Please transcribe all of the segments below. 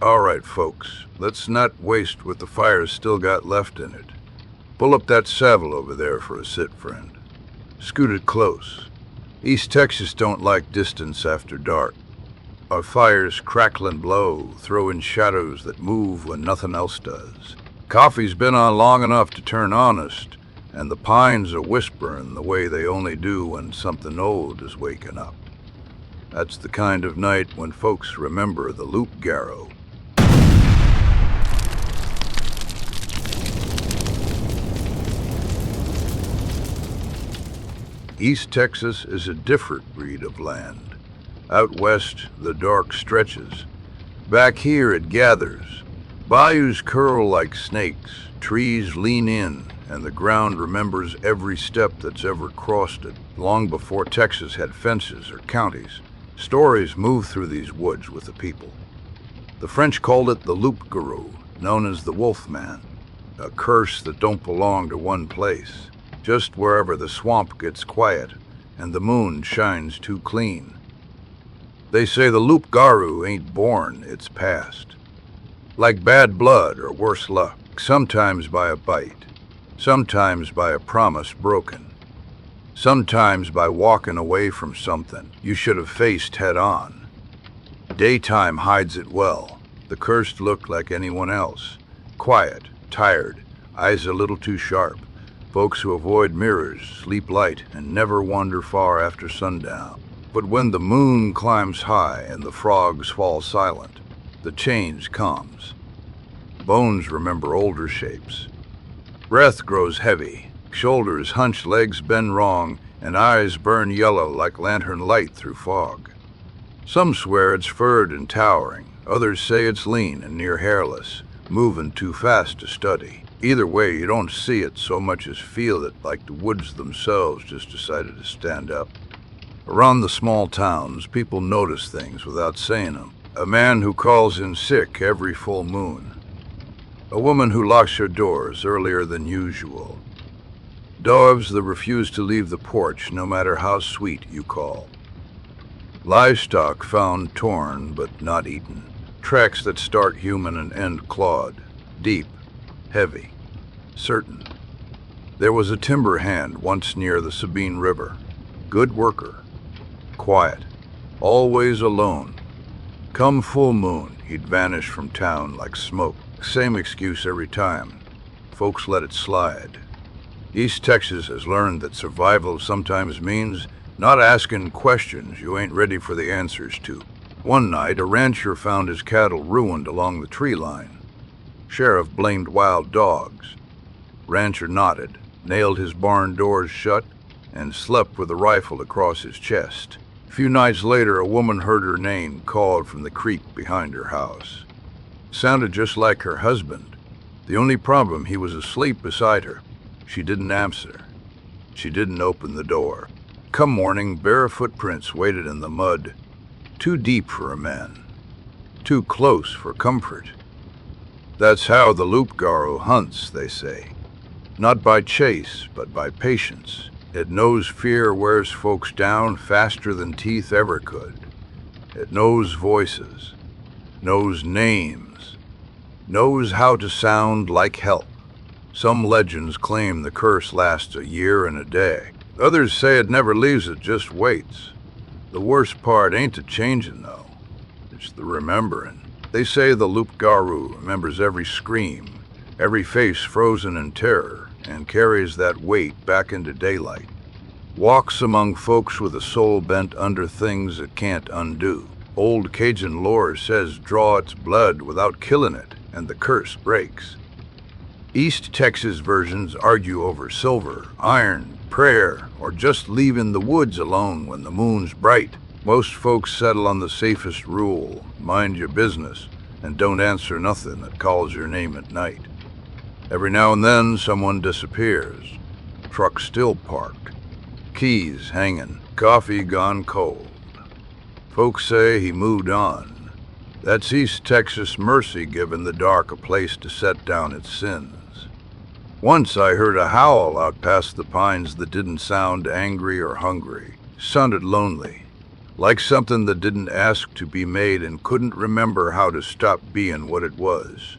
All right, folks, let's not waste what the fire's still got left in it. Pull up that saddle over there for a sit, friend. Scoot it close. East Texas don't like distance after dark. Our fires crackle and blow, throwing shadows that move when nothing else does. Coffee's been on long enough to turn honest, and the pines are whispering the way they only do when something old is waking up. That's the kind of night when folks remember the Loup Garou. East Texas is a different breed of land. Out west, the dark stretches. Back here, it gathers. Bayous curl like snakes, trees lean in, and the ground remembers every step that's ever crossed it. Long before Texas had fences or counties, stories moved through these woods with the people. The French called it the Loup Garou, known as the Wolf Man, a curse that don't belong to one place. Just wherever the swamp gets quiet and the moon shines too clean. They say the Loup Garou ain't born, it's passed. Like bad blood or worse luck, sometimes by a bite, sometimes by a promise broken, sometimes by walking away from something you should have faced head on. Daytime hides it well. The cursed look like anyone else. Quiet, tired, eyes a little too sharp. Folks who avoid mirrors, sleep light, and never wander far after sundown. But when the moon climbs high and the frogs fall silent, the change comes. Bones remember older shapes. Breath grows heavy, shoulders hunch, legs bend wrong, and eyes burn yellow like lantern light through fog. Some swear it's furred and towering, others say it's lean and near hairless, moving too fast to study. Either way, you don't see it so much as feel it, like the woods themselves just decided to stand up. Around the small towns, people notice things without saying them. A man who calls in sick every full moon. A woman who locks her doors earlier than usual. Doves that refuse to leave the porch no matter how sweet you call. Livestock found torn but not eaten. Tracks that start human and end clawed. Deep, heavy, certain. There was a timber hand once near the Sabine River. Good worker. Quiet. Always alone. Come full moon, he'd vanish from town like smoke. Same excuse every time. Folks let it slide. East Texas has learned that survival sometimes means not asking questions you ain't ready for the answers to. One night, a rancher found his cattle ruined along the tree line. Sheriff blamed wild dogs. Rancher nodded, nailed his barn doors shut, and slept with a rifle across his chest. A few nights later, a woman heard her name called from the creek behind her house. It sounded just like her husband. The only problem, he was asleep beside her. She didn't answer. She didn't open the door. Come morning, bare footprints waited in the mud. Too deep for a man. Too close for comfort. That's how the Loup Garou hunts, they say. Not by chase, but by patience. It knows fear wears folks down faster than teeth ever could. It knows voices, knows names, knows how to sound like help. Some legends claim the curse lasts a year and a day. Others say it never leaves, it just waits. The worst part ain't the changing, though. It's the remembering. They say the Loup Garou remembers every scream, every face frozen in terror, and carries that weight back into daylight. Walks among folks with a soul bent under things it can't undo. Old Cajun lore says draw its blood without killing it, and the curse breaks. East Texas versions argue over silver, iron, prayer, or just leaving the woods alone when the moon's bright. Most folks settle on the safest rule, mind your business, and don't answer nothing that calls your name at night. Every now and then, someone disappears. Truck still parked. Keys hanging. Coffee gone cold. Folks say he moved on. That's East Texas mercy giving the dark a place to set down its sins. Once I heard a howl out past the pines that didn't sound angry or hungry. Sounded lonely. like something that didn't ask to be made and couldn't remember how to stop being what it was.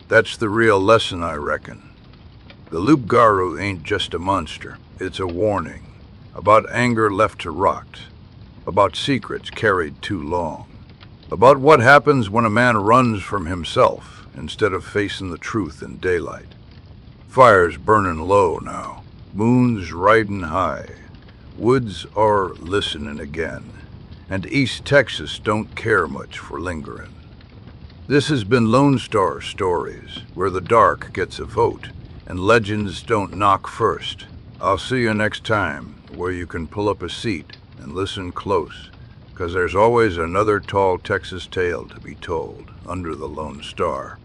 That's the real lesson, I reckon. The Loup Garou ain't just a monster, it's a warning about anger left to rot, about secrets carried too long, about what happens when a man runs from himself instead of facing the truth in daylight. Fire's burning low now, moon's riding high, woods are listening again, and East Texas don't care much for lingering. This has been Lone Star Stories, where the dark gets a vote and legends don't knock first. I'll see you next time, where you can pull up a seat and listen close, 'cause there's always another tall Texas tale to be told under the Lone Star.